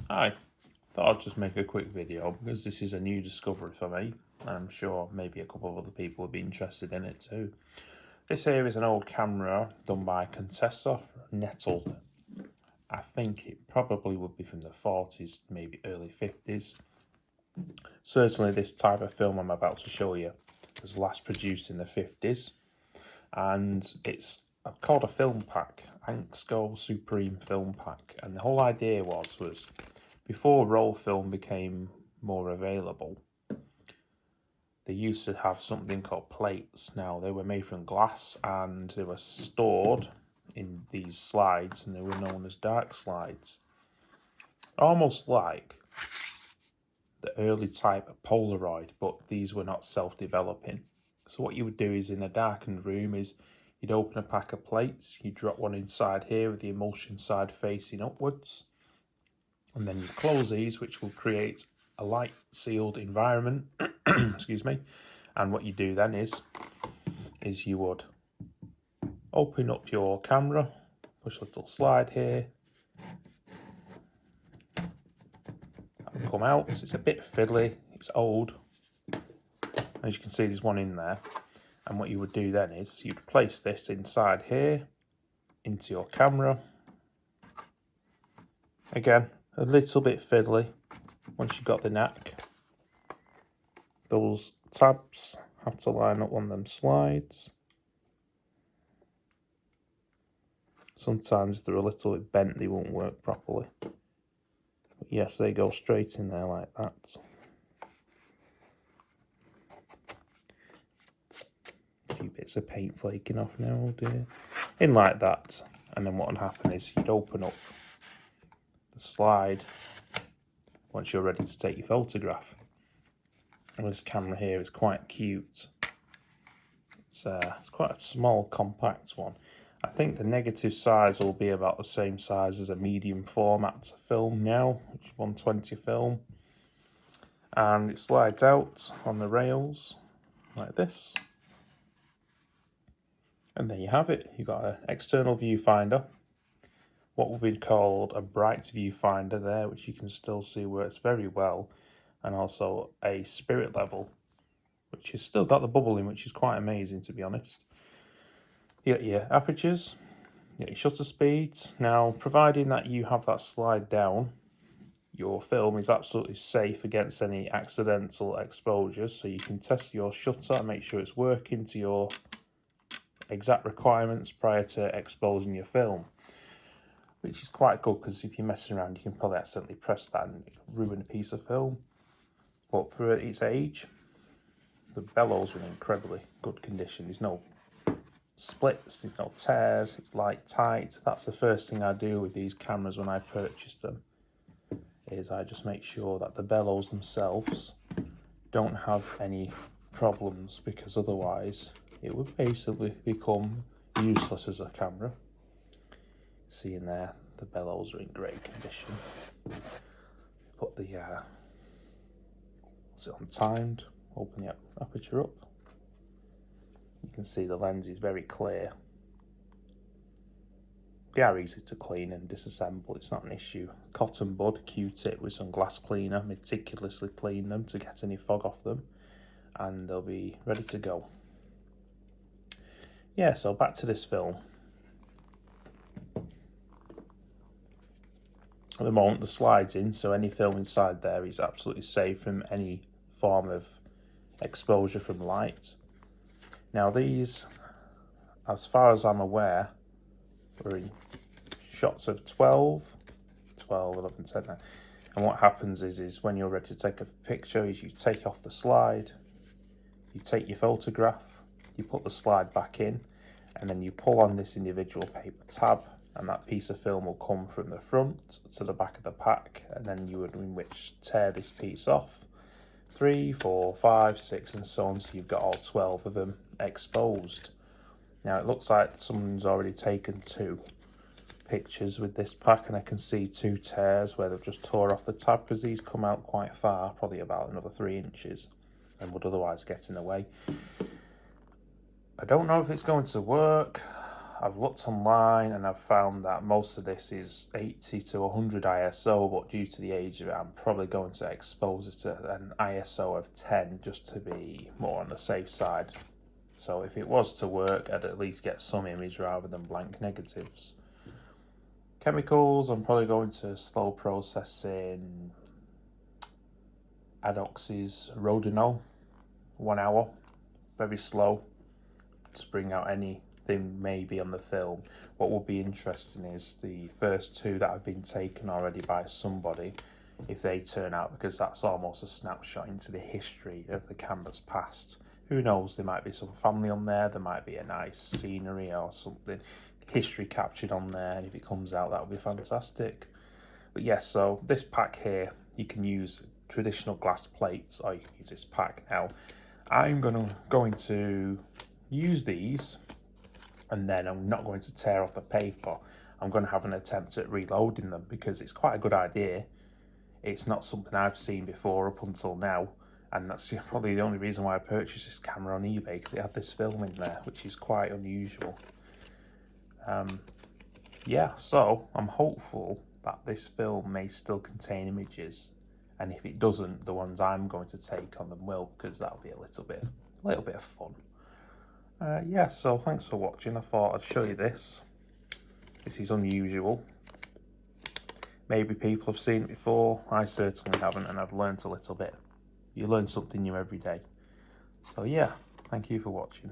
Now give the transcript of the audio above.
Hi, thought I'd just make a quick video because this is a new discovery for me, and I'm sure maybe a couple of other people would be interested in it too. This here is an old camera done by Contessa Nettel. I think it probably would be from the 40s, maybe early 50s. Certainly this type of film I'm about to show you was last produced in the 50s, and it's called a film pack, Ansco Supreme Film Pack, and the whole idea was before roll film became more available, they used to have something called plates. Now, they were made from glass and they were stored in these slides, and they were known as dark slides. Almost like the early type of Polaroid, but these were not self-developing. So what you would do is in a darkened room is you'd open a pack of plates, you drop one inside here with the emulsion side facing upwards, and then you close these, which will create a light sealed environment. Excuse me. And what you do then is you would open up your camera, push a little slide here, and come out. It's a bit fiddly, it's old. As you can see, there's one in there. And what you would do then is you'd place this inside here into your camera. Again, a little bit fiddly once you've got the knack. Those tabs have to line up on them slides. Sometimes they're a little bit bent, they won't work properly. But yes, they go straight in there like that. A few bits of paint flaking off now, oh dear. In like that, and then what would happen is you'd open up the slide once you're ready to take your photograph. And this camera here is quite cute. It's quite a small, compact one. I think the negative size will be about the same size as a medium format film now, which is 120 film. And it slides out on the rails like this. And there you have it. You've got an external viewfinder, what would be called a bright viewfinder there, which you can still see works very well, and also a spirit level, which has still got the bubble in, which is quite amazing, to be honest. You got your apertures, you got your shutter speeds. Now, providing that you have that slide down, your film is absolutely safe against any accidental exposures, so you can test your shutter and make sure it's working to your exact requirements prior to exposing your film, which is quite good because if you're messing around you can probably accidentally press that and ruin a piece of film. But for its age, the bellows are in incredibly good condition. There's no splits, there's no tears, it's light tight. That's the first thing I do with these cameras when I purchase them, is I just make sure that the bellows themselves don't have any problems, because otherwise it would basically become useless as a camera. See in there, the bellows are in great condition. Put the is it on timed? Open the aperture up. You can see the lens is very clear. They are easy to clean and disassemble, it's not an issue. Cotton bud, Q-tip with some glass cleaner, meticulously clean them to get any fog off them, and they'll be ready to go. Yeah, so back to this film. At the moment the slide's in, so any film inside there is absolutely safe from any form of exposure from light. Now these, as far as I'm aware, are in shots of 12, 11, 10. And what happens is when you're ready to take a picture, is you take off the slide, you take your photograph, you put the slide back in, and then you pull on this individual paper tab, and that piece of film will come from the front to the back of the pack, and then you would in which tear this piece off. 3, 4, 5, 6, and so on, so you've got all 12 of them exposed. Now it looks like someone's already taken 2 pictures with this pack, and I can see 2 tears where they've just tore off the tab, because these come out quite far, probably about another 3 inches, and would otherwise get in the way. I don't know if it's going to work. I've looked online and I've found that most of this is 80 to 100 ISO, but due to the age of it, I'm probably going to expose it to an ISO of 10 just to be more on the safe side. So if it was to work, I'd at least get some image rather than blank negatives. Chemicals, I'm probably going to slow processing Adox's Rodinol, 1 hour, very slow, to bring out anything maybe on the film. What would be interesting is the first 2 that have been taken already by somebody, if they turn out, because that's almost a snapshot into the history of the camera's past. Who knows, there might be some family on there might be a nice scenery or something, history captured on there, and if it comes out, that would be fantastic. But yes, so this pack here, you can use traditional glass plates or you can use this pack. Now I'm going to use these, and then I'm not going to tear off the paper. I'm going to have an attempt at reloading them because it's quite a good idea. It's not something I've seen before up until now, and that's probably the only reason why I purchased this camera on eBay, because it had this film in there, which is quite unusual. Yeah, so I'm hopeful that this film may still contain images, and if it doesn't, the ones I'm going to take on them will, because that'll be a little bit of fun. Yeah, so thanks for watching. I thought I'd show you this. This is unusual. Maybe people have seen it before. I certainly haven't, and I've learnt a little bit. You learn something new every day. So yeah, thank you for watching.